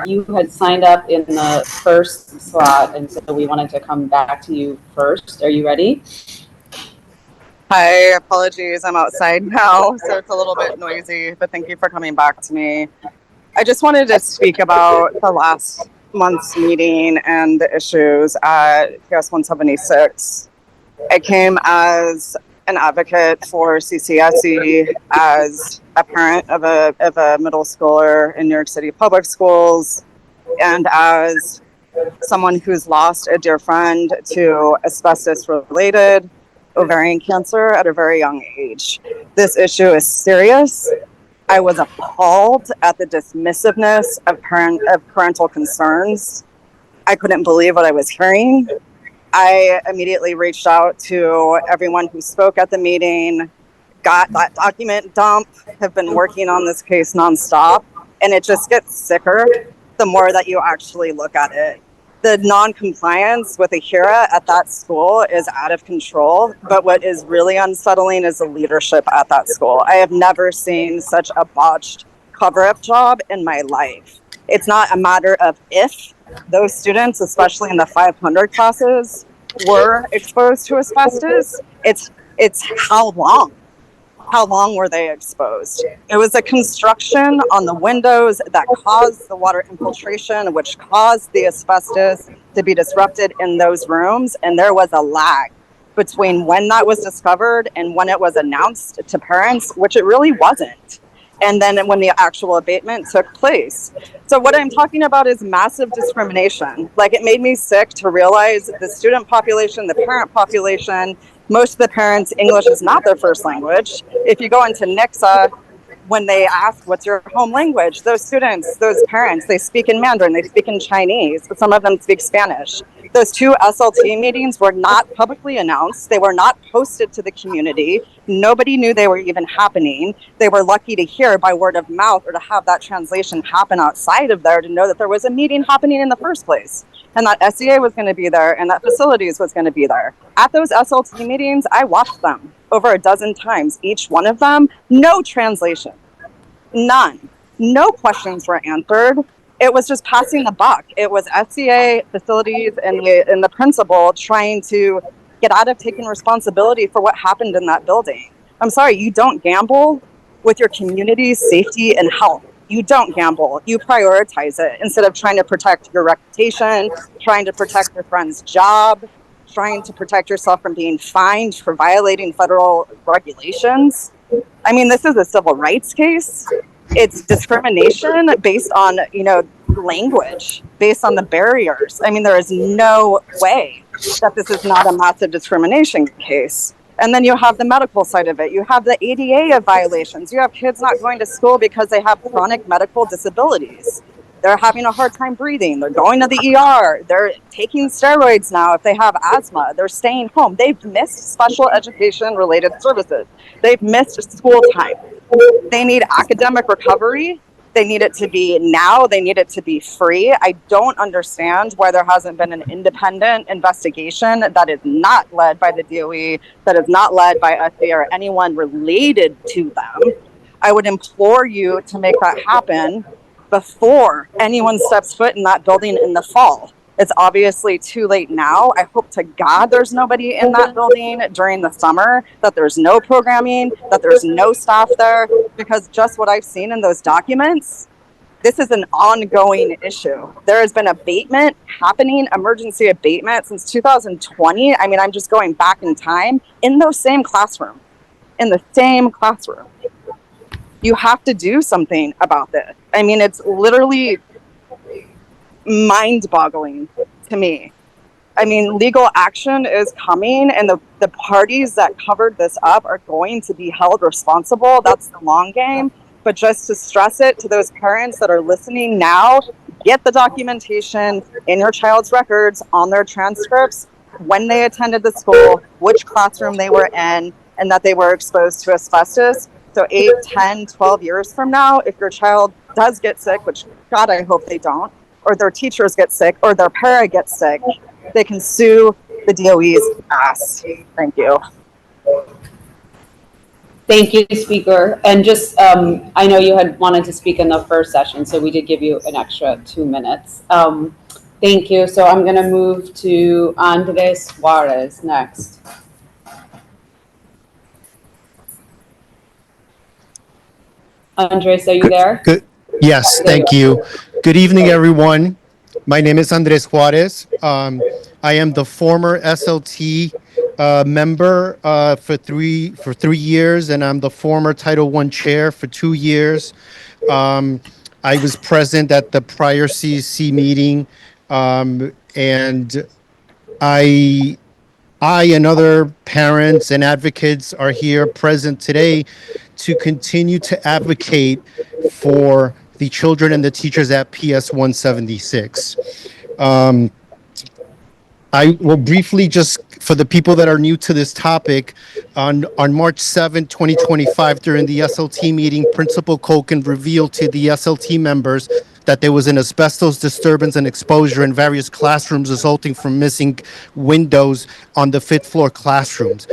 You had signed up in the first slot, and so we wanted to come back to you first. Are you ready? Hi, apologies. I'm outside now, so it's a little bit noisy, but thank you for coming back to me. I just wanted to speak about the last month's meeting and the issues at PS 176. I came as an advocate for CCSE, as a parent of a middle schooler in New York City public schools, and as someone who's lost a dear friend to asbestos-related ovarian cancer at a very young age. This issue is serious. I was appalled at the dismissiveness of parental concerns. I couldn't believe what I was hearing. I immediately reached out to everyone who spoke at the meeting, got that document dump, have been working on this case nonstop, and it just gets sicker the more that you actually look at it. The non-compliance with a HERA at that school is out of control, but what is really unsettling is the leadership at that school. I have never seen such a botched cover-up job in my life. It's not a matter of if those students, especially in the 500 classes, were exposed to asbestos. It's how long. How long were they exposed? It was a construction on the windows that caused the water infiltration, which caused the asbestos to be disrupted in those rooms. And there was a lag between when that was discovered and when it was announced to parents, which it really wasn't. And then when the actual abatement took place. So what I'm talking about is massive discrimination. Like, it made me sick to realize the student population, the parent population, most of the parents, English is not their first language. If you go into NICSA, when they ask, what's your home language? Those students, those parents, they speak in Mandarin, they speak in Chinese, but some of them speak Spanish. Those 2 SLT meetings were not publicly announced. They were not posted to the community. Nobody knew they were even happening. They were lucky to hear by word of mouth or to have that translation happen outside of there to know that there was a meeting happening in the first place, and that SEA was going to be there and that facilities was going to be there. At those SLT meetings, I watched them over a dozen times. Each one of them, no translation, none. No questions were answered. It was just passing the buck. It was SEA, facilities, and the principal trying to get out of taking responsibility for what happened in that building. I'm sorry, you don't gamble with your community's safety and health. You don't gamble. You prioritize it instead of trying to protect your reputation, trying to protect your friend's job, trying to protect yourself from being fined for violating federal regulations. I mean, this is a civil rights case. It's discrimination based on, language, based on the barriers. I mean, there is no way that this is not a massive discrimination case. And then you have the medical side of it. You have the ADA violations. You have kids not going to school because they have chronic medical disabilities. They're having a hard time breathing. They're going to the ER. They're taking steroids now if they have asthma. They're staying home. They've missed special education related services. They've missed school time. They need academic recovery. They need it to be now. They need it to be free. I don't understand why there hasn't been an independent investigation that is not led by the DOE, that is not led by SEA or anyone related to them. I would implore you to make that happen before anyone steps foot in that building in the fall. It's obviously too late now. I hope to God there's nobody in that building during the summer, that there's no programming, that there's no staff there, because just what I've seen in those documents, this is an ongoing issue. There has been abatement happening, emergency abatement since 2020. I mean, I'm just going back in time in those same classroom, in the same classroom. You have to do something about this. I mean, it's literally mind-boggling to me. I mean, legal action is coming, and the parties that covered this up are going to be held responsible. That's the long game. But just to stress it to those parents that are listening now, get the documentation in your child's records, on their transcripts, when they attended the school, which classroom they were in, and that they were exposed to asbestos. So 8, 10, 12 years from now, if your child does get sick, which God, I hope they don't, or their teachers get sick, or their parent gets sick, they can sue the DOE's ass. Thank you. Thank you, speaker. And just, I know you had wanted to speak in the first session, so we did give you an extra 2 minutes. Thank you. So I'm going to move to Andres Suarez next. Andres, are you there? Good. Yes, There you thank are. you. Good evening, everyone. My name is Andres Juarez. I am the former SLT member for 3 years, and I'm the former Title I chair for 2 years. I was present at the prior CEC meeting, and I and other parents and advocates are here present today to continue to advocate for the children and the teachers at PS 176. I will briefly, just for the people that are new to this topic, on March 7, 2025, during the SLT meeting, Principal Culkin revealed to the SLT members that there was an asbestos disturbance and exposure in various classrooms resulting from missing windows on the 5th floor classrooms.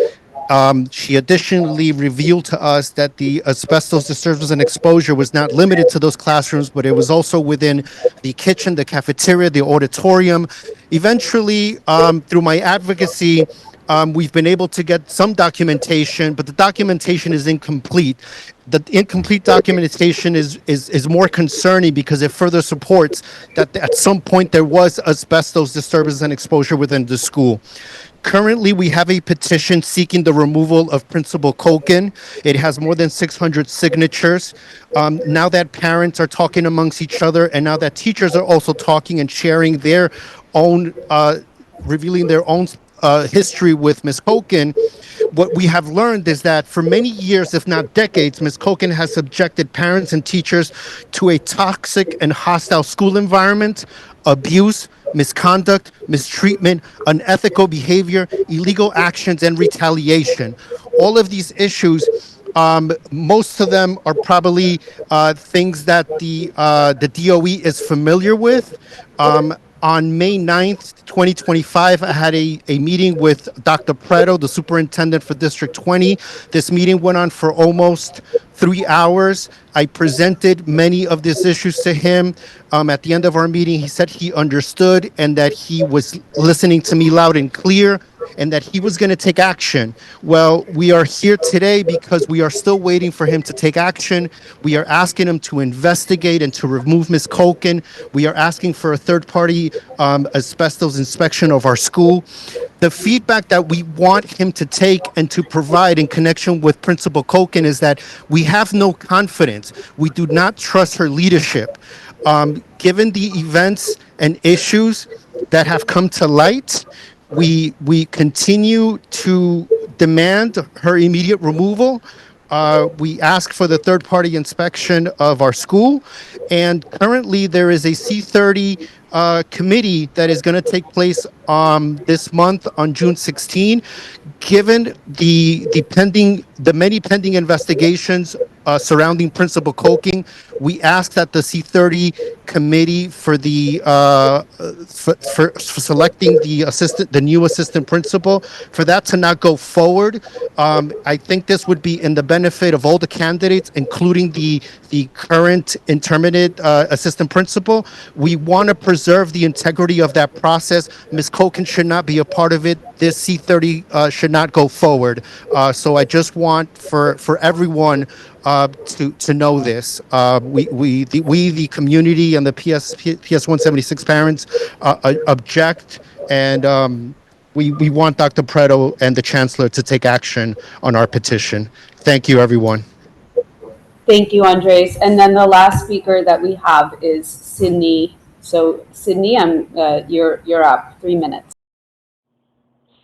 She additionally revealed to us that the asbestos disturbance and exposure was not limited to those classrooms, but it was also within the kitchen, the cafeteria, the auditorium. Eventually, through my advocacy, we've been able to get some documentation, but the documentation is incomplete. The incomplete documentation is more concerning because it further supports that at some point there was asbestos disturbance and exposure within the school. Currently, we have a petition seeking the removal of Principal Culkin. It has more than 600 signatures. Now that parents are talking amongst each other, and now that teachers are also talking and sharing their own, revealing their own history with Ms. Culkin, what we have learned is that for many years, if not decades, Ms. Culkin has subjected parents and teachers to a toxic and hostile school environment, abuse, misconduct, mistreatment, unethical behavior, illegal actions, and retaliation. All of these issues, most of them are probably things that the DOE is familiar with. On May 9th, 2025, I had a meeting with Dr. Pretto, the superintendent for District 20. This meeting went on for almost 3 hours. I presented many of these issues to him. At the end of our meeting, he said he understood and that he was listening to me loud and clear, and that he was going to take action. Well, we are here today because we are still waiting for him to take action. We are asking him to investigate and to remove Ms. Culkin. We are asking for a third-party asbestos inspection of our school. The feedback that we want him to take and to provide in connection with Principal Culkin is that we have no confidence. We do not trust her leadership. Given the events and issues that have come to light, we continue to demand her immediate removal. We ask for the third-party inspection of our school, and currently there is a C30 committee that is going to take place this month on June 16. Given the many pending investigations surrounding Principal Culkin, we ask that the C30 committee for the for selecting the new assistant principal, for that to not go forward. I think this would be in the benefit of all the candidates, including the current intermittent assistant principal. We want to preserve the integrity of that process. Ms. Culkin should not be a part of it. This C30 should not go forward. So I just want for everyone to know this. We the community and the PS 176 parents object, and we want Dr. Pretto and the Chancellor to take action on our petition. Thank you, everyone. Thank you, Andres. And then the last speaker that we have is Sydney. So Sydney, you're up. 3 minutes.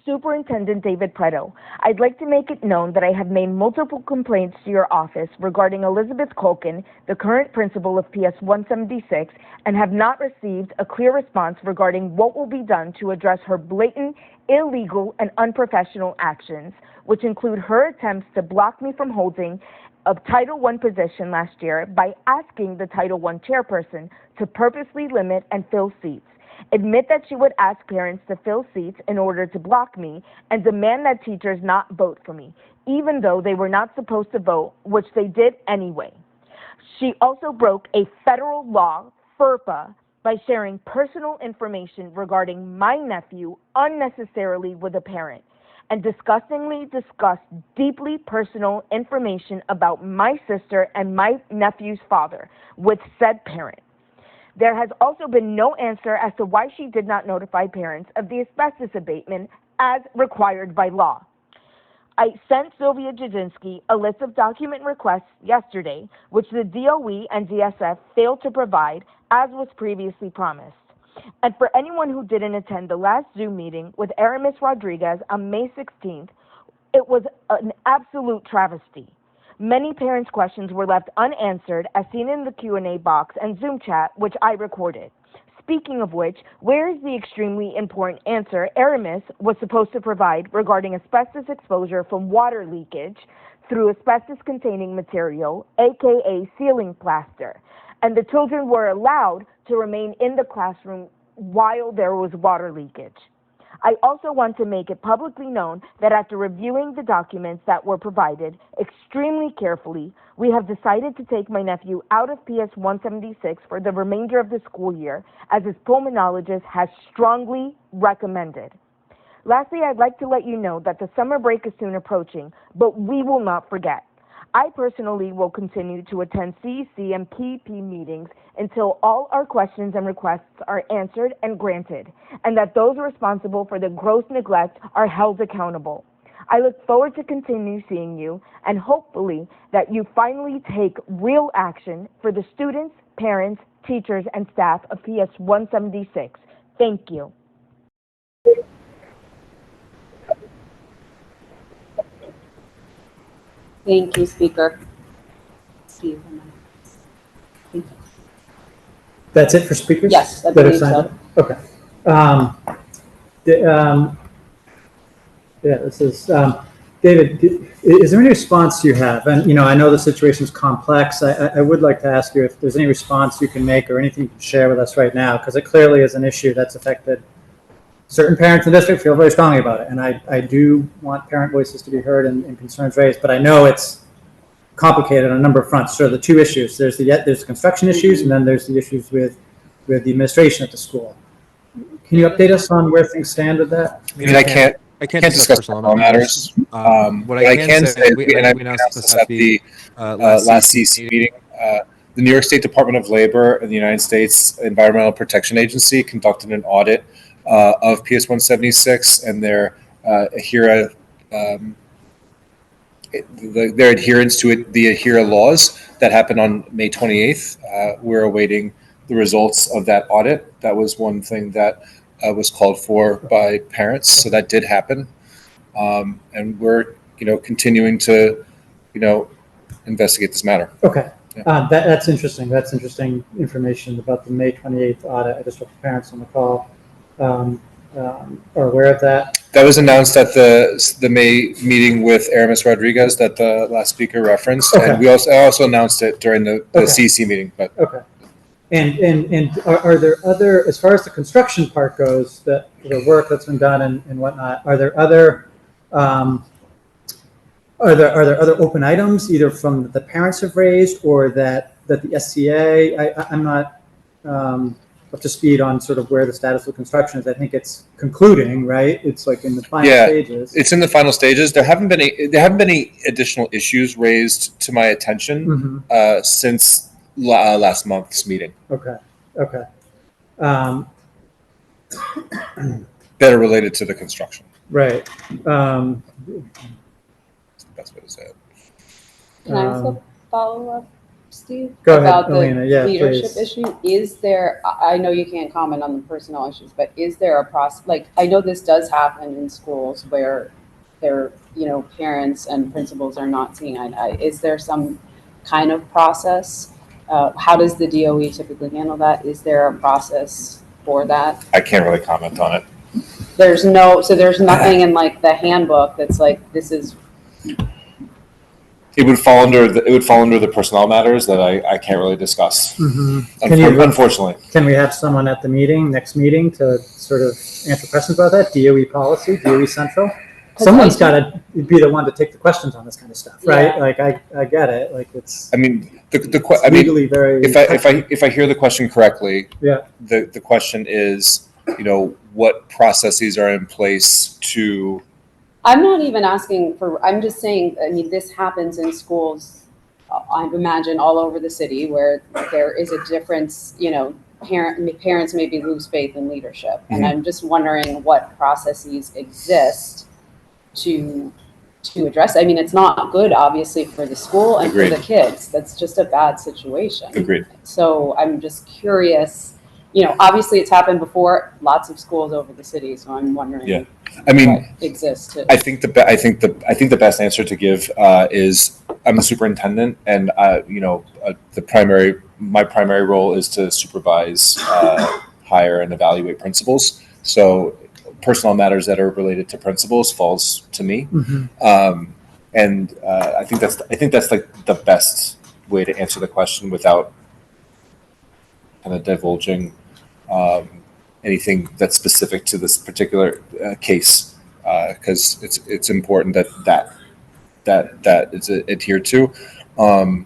Superintendent David Pretto, I'd like to make it known that I have made multiple complaints to your office regarding Elizabeth Culkin, the current principal of PS 176, and have not received a clear response regarding what will be done to address her blatant, illegal, and unprofessional actions, which include her attempts to block me from holding a Title I position last year by asking the Title I chairperson to purposely limit and fill seats. admit that she would ask parents to fill seats in order to block me, and demand that teachers not vote for me, even though they were not supposed to vote, which they did anyway. She also broke a federal law, FERPA, by sharing personal information regarding my nephew unnecessarily with a parent, and disgustingly discussed deeply personal information about my sister and my nephew's father with said parent. There has also been no answer as to why she did not notify parents of the asbestos abatement as required by law. I sent Sylvia Jasinski a list of document requests yesterday, which the DOE and DSF failed to provide, as was previously promised. And for anyone who didn't attend the last Zoom meeting with Aramis Rodriguez on May 16th, it was an absolute travesty. Many parents' questions were left unanswered, as seen in the Q&A box and Zoom chat, which I recorded. Speaking of which, where is the extremely important answer Aramis was supposed to provide regarding asbestos exposure from water leakage through asbestos-containing material, aka ceiling plaster, and the children were allowed to remain in the classroom while there was water leakage? I also want to make it publicly known that after reviewing the documents that were provided extremely carefully, we have decided to take my nephew out of PS 176 for the remainder of the school year, as his pulmonologist has strongly recommended. Lastly, I'd like to let you know that the summer break is soon approaching, but we will not forget. I personally will continue to attend CEC and PP meetings until all our questions and requests are answered and granted, and that those responsible for the gross neglect are held accountable. I look forward to continue seeing you, and hopefully that you finally take real action for the students, parents, teachers, and staff of PS 176. Thank you. Thank you, Speaker. Steve. That's it for speakers? Yes, I That believe are signed so. up? Okay. Yeah, this is, David, is there any response you have? And, you know, I know the situation is complex. I would like to ask you if there's any response you can make or anything you can share with us right now, because it clearly is an issue that's affected certain parents in the district, feel very strongly about it. And I do want parent voices to be heard and concerns raised, but I know it's complicated on a number of fronts. So the two issues, there's the construction issues, and then there's the issues with the administration at the school. Can you update us on where things stand with that? I mean, I can't discuss personal matters. What I can say, and we announced this at the last CEC meeting, the New York State Department of Labor and the United States Environmental Protection Agency conducted an audit of PS 176 and their adherence to it, the AHERA laws that happened on May 28th. We're awaiting the results of that audit. That was one thing that was called for by parents, so that did happen. And we're, continuing to, investigate this matter. Okay. Yeah. That's interesting. That's interesting information about the May 28th audit. I just hope the parents on the call are aware of that. That was announced at the May meeting with Aramis Rodriguez that the last speaker referenced, Okay. and I also announced it during the Okay. CEC meeting. But Okay. And are there other, as far as the construction part goes, the work that's been done and whatnot, are there other open items either from the parents have raised or that the SCA? I'm not up to speed on sort of where the status of construction is. I think it's concluding, right? It's like in the final stages. It's in the final stages. There haven't been any additional issues raised to my attention since last month's meeting. Okay. That are related to the construction. Right. That's what it said. Can I ask a follow-up, Steve? Go ahead, about the Alina. Yeah, leadership please. issue? Is there, I know you can't comment on the personnel issues, but is there a process, like, I know this does happen in schools where parents and principals are not seeing eye to eye. Is there some kind of process? How does the DOE typically handle that? Is there a process for that? I can't really comment on it. There's nothing in like the handbook that's like, this is, It would fall under the personnel matters that I can't really discuss. Unfortunately. Can we have someone at the next meeting to sort of answer questions about that? DOE policy, DOE Central? Someone's got to be the one to take the questions on this kind of stuff, right? Yeah. Like I get it. Like it's. I mean, legally very. If I hear the question correctly, yeah. The question is, what processes are in place to. I'm not even asking for, I'm just saying, I mean, this happens in schools, I imagine all over the city where there is a difference, parents maybe lose faith in leadership. Mm-hmm. And I'm just wondering what processes exist to address. I mean, it's not good, obviously, for the school and Agreed. For the kids. That's just a bad situation. Agreed. So I'm just curious, obviously it's happened before, lots of schools over the city. So I'm wondering. Yeah. I mean, what exists. I think the best answer to give is I'm the superintendent, and my primary role is to supervise, hire, and evaluate principals. So personnel matters that are related to principals falls to me, and I think that's like the best way to answer the question without kind of divulging anything that's specific to this particular case, because it's important that it's adhered to. I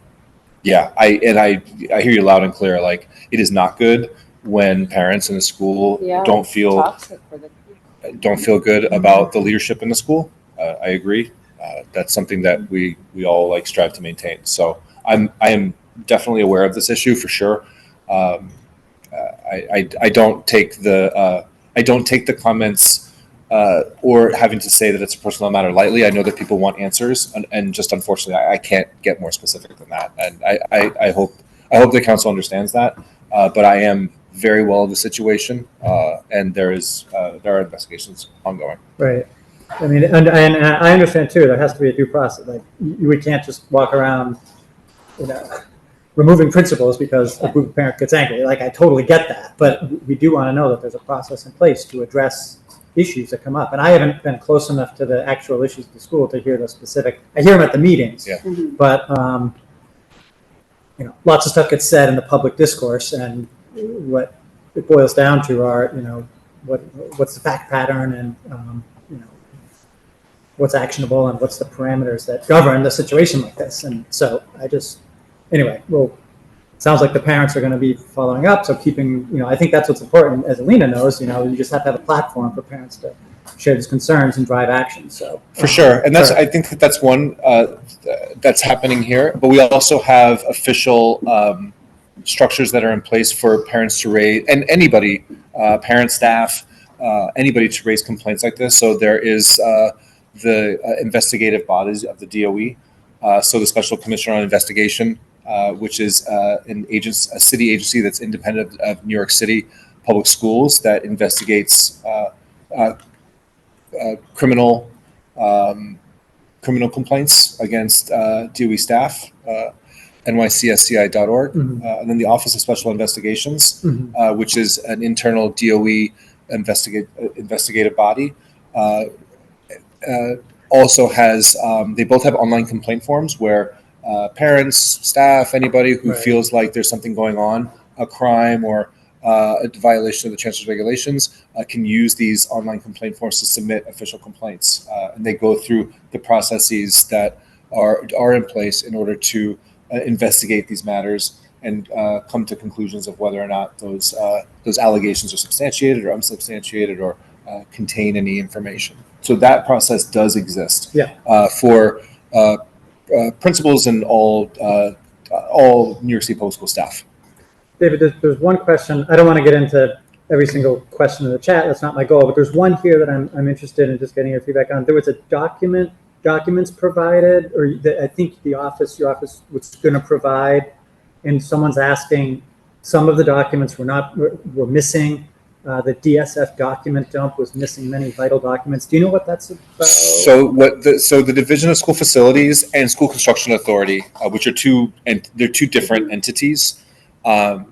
hear you loud and clear. Like, it is not good when parents in a school don't feel good about the leadership in the school. I agree. That's something that we all like strive to maintain. So I am definitely aware of this issue for sure. I don't take the comments or having to say that it's a personal matter lightly. I know that people want answers, and just unfortunately, I can't get more specific than that. And I hope the council understands that. But I am very well of the situation, and there are investigations ongoing. Right. I mean, and I understand too. There has to be a due process. Like, we can't just walk around, removing principals because a group of parents gets angry. Like, I totally get that, but we do want to know that there's a process in place to address issues that come up. And I haven't been close enough to the actual issues of the school to hear the specific. I hear them at the meetings, but lots of stuff gets said in the public discourse, and what it boils down to are what's the fact pattern, and what's actionable, and what's the parameters that govern the situation like this. And so anyway, well, it sounds like the parents are going to be following up. So keeping, I think that's what's important. As Alina knows, you just have to have a platform for parents to share these concerns and drive action. So for sure, and I think that's one that's happening here. But we also have official structures that are in place for parents to raise, and anybody, parent, staff, anybody to raise complaints like this. So there is the investigative bodies of the DOE. So the Special Commissioner on Investigation, which is a city agency that's independent of New York City Public Schools, that investigates criminal complaints against DOE staff, nycsci.org, and then the Office of Special Investigations, which is an internal DOE investigative body. Also has, they both have online complaint forms where parents, staff, anybody who feels like there's something going on, a crime or a violation of the Chancellor's regulations, can use these online complaint forms to submit official complaints. And they go through the processes that are in place in order to investigate these matters and come to conclusions of whether or not those allegations are substantiated or unsubstantiated or contain any information. So that process does exist for principals and all New York City Public School staff. David, there's one question. I don't want to get into every single question in the chat. That's not my goal. But there's one here that I'm interested in just getting your feedback on. There was a documents provided, or I think your office was going to provide, and someone's asking. Some of the documents were missing. The DSF document dump was missing many vital documents. Do you know what that's about? So the Division of School Facilities and School Construction Authority, which are two different entities. When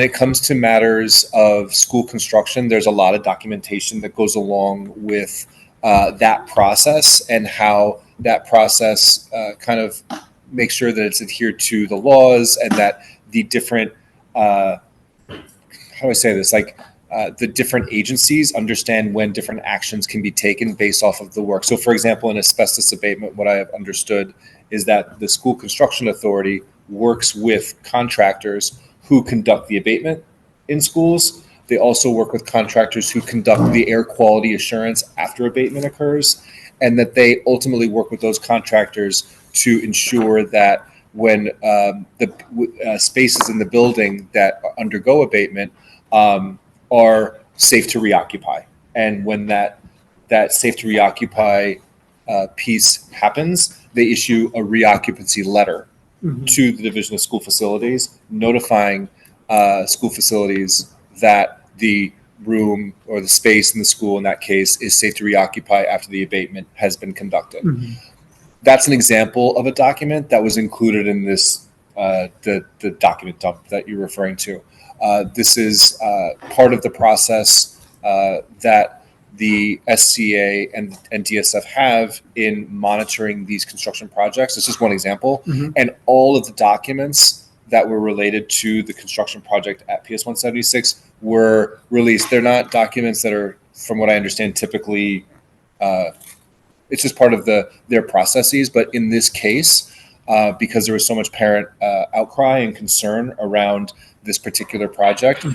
it comes to matters of school construction, there's a lot of documentation that goes along with that process and how that process kind of make sure that it's adhered to the laws and that the different, how do I say this, like the different agencies understand when different actions can be taken based off of the work. So for example, in asbestos abatement, what I have understood is that the school construction authority works with contractors who conduct the abatement in schools. They also work with contractors who conduct the air quality assurance after abatement occurs, and that they ultimately work with those contractors to ensure that when the spaces in the building that undergo abatement are safe to reoccupy. And when that safe to reoccupy piece happens, they issue a reoccupancy letter to the Division of School Facilities, notifying school facilities that the room or the space in the school in that case is safe to reoccupy after the abatement has been conducted. That's an example of a document that was included in this the document dump that you're referring to. This is part of the process that the SCA and DSF have in monitoring these construction projects. This is one example. And all of the documents that were related to the construction project at PS 176 were released. They're not documents that are, from what I understand, typically, it's just part of their processes. But in this case, because there was so much parent outcry and concern around this particular project,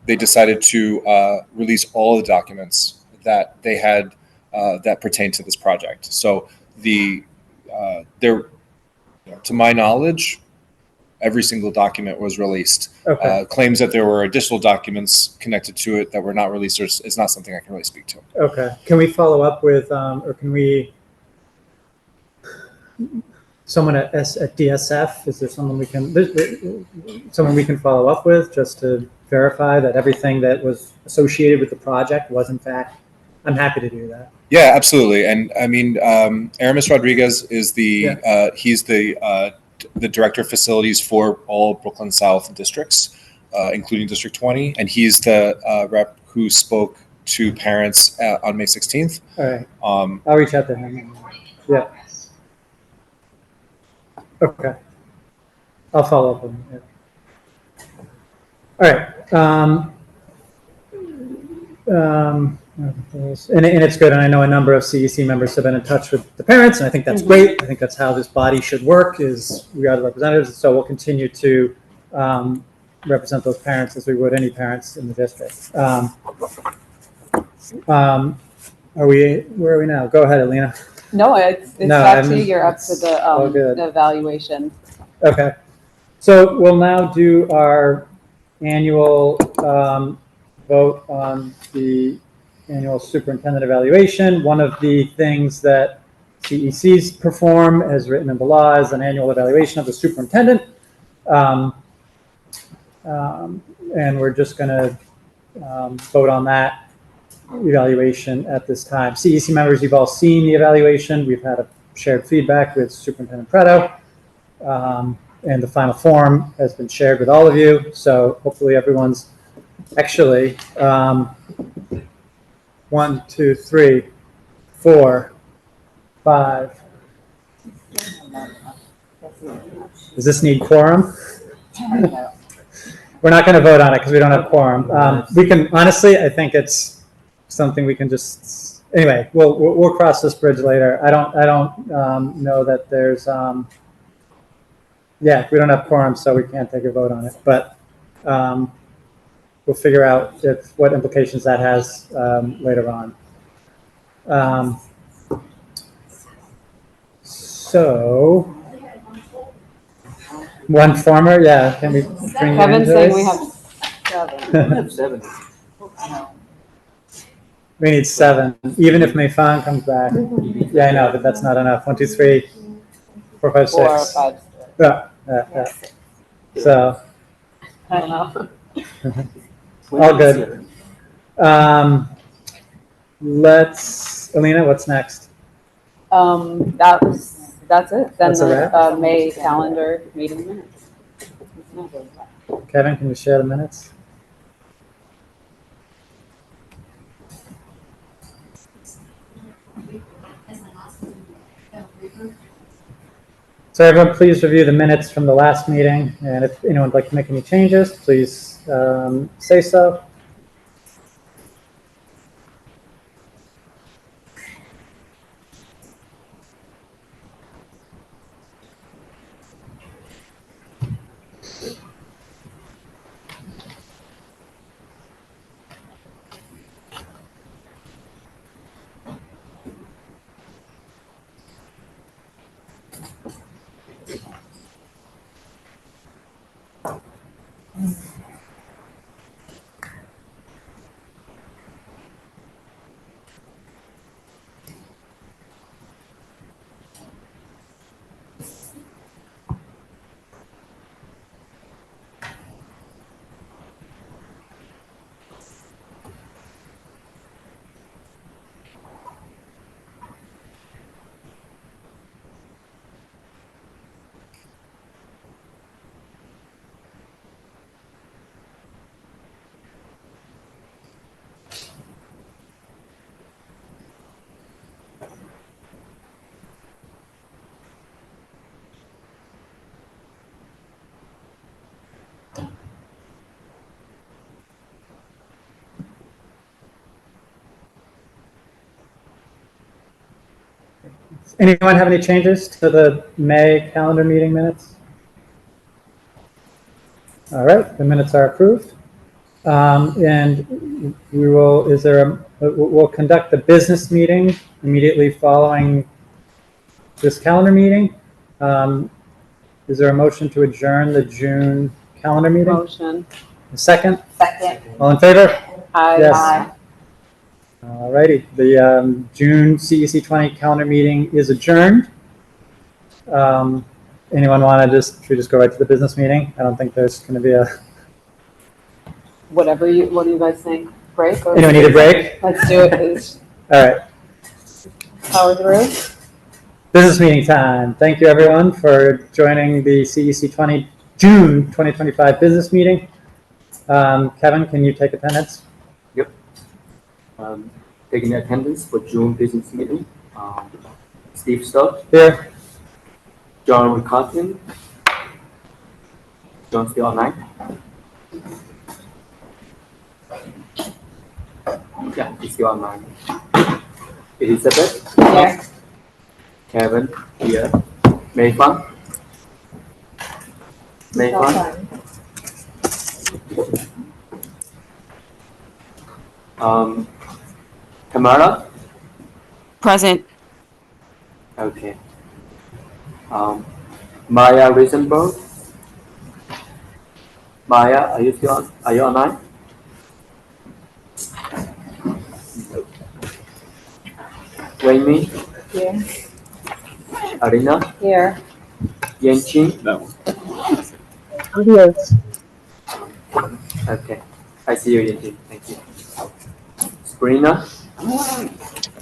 they decided to release all the documents that they had that pertain to this project. So to my knowledge, every single document was released. Okay. Claims that there were additional documents connected to it that were not released is not something I can really speak to. Okay. Can we follow up with, or can we, someone at DSF, is there someone we can follow up with just to verify that everything that was associated with the project was in fact, I'm happy to do that. Yeah, absolutely. And I mean, Aramis Rodriguez is he's the director of facilities for all Brooklyn South districts, including District 20. And he's the rep who spoke to parents on May 16th. All right. I'll reach out to him. Yeah. Okay. I'll follow up with him. Yeah. All right. And it's good. And I know a number of CEC members have been in touch with the parents, and I think that's great. I think that's how this body should work, is we are the representatives. So we'll continue to represent those parents as we would any parents in the district. Where are we now? Go ahead, Alina. No, it's back to you. You're up to the evaluation. Okay. So we'll now do our annual vote on the annual superintendent evaluation. One of the things that CECs perform, as written in the law, is an annual evaluation of the superintendent. And we're just going to vote on that evaluation at this time. CEC members, you've all seen the evaluation. We've had a shared feedback with Superintendent Pretto, and the final form has been shared with all of you. So hopefully everyone's actually 1, 2, 3, 4, 5. Does this need quorum? We're not going to vote on it because we don't have quorum. We can, honestly, I think it's something we can just, anyway, we'll cross this bridge later. I don't know that there's, yeah, we don't have quorum, so we can't take a vote on it. But we'll figure out what implications that has later on. So, one former, yeah, can we bring you Kevin's into saying this? we have 7. We need 7, even if Meifan comes back. Yeah, I know, but that's not enough. 1, 2, 3, 4, 5, 6. 4, 5. Yeah. So, I don't know. all good. Alina, what's next? That's it. Then That's a wrap? the May calendar meeting minutes. Kevin, can you share the minutes? So everyone, please review the minutes from the last meeting, and if anyone would like to make any changes, please say so. Anyone have any changes to the May calendar meeting minutes? All right, the minutes are approved. And we will, we'll conduct the business meeting immediately following this calendar meeting. Is there a motion to adjourn the June calendar meeting? Motion. A second? Second. All in favor? Aye. Yes. All righty, the June CEC20 calendar meeting is adjourned. Anyone want to should we just go right to the business meeting? I don't think there's going to be a... What do you guys think? Break? Or Anyone need a break? Let's do it. All right, Power through. business meeting time. Thank you everyone for joining the CEC20 June 2025 business meeting. Kevin, can you take attendance? Yep. Taking attendance for June business meeting. Steve Stott, Here. John Culkin, John still online. Yeah, he's still online. Elizabeth, Here. Kevin here. Mayfan. Tamara. Present. Okay. Maya Risenberg. Maya, are you still on? Are you online? Wayne, Here. Arina, Here. Yanqing. No. Adios. Okay. I see you, Yanqing. Thank you. Sabrina.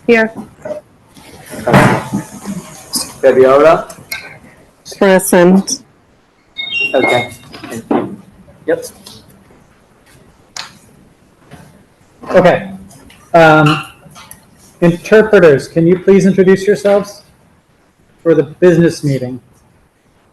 Here. Fabiola. Present. Okay. Thank you. Yep. Okay. Interpreters, can you please introduce yourselves for the business meeting?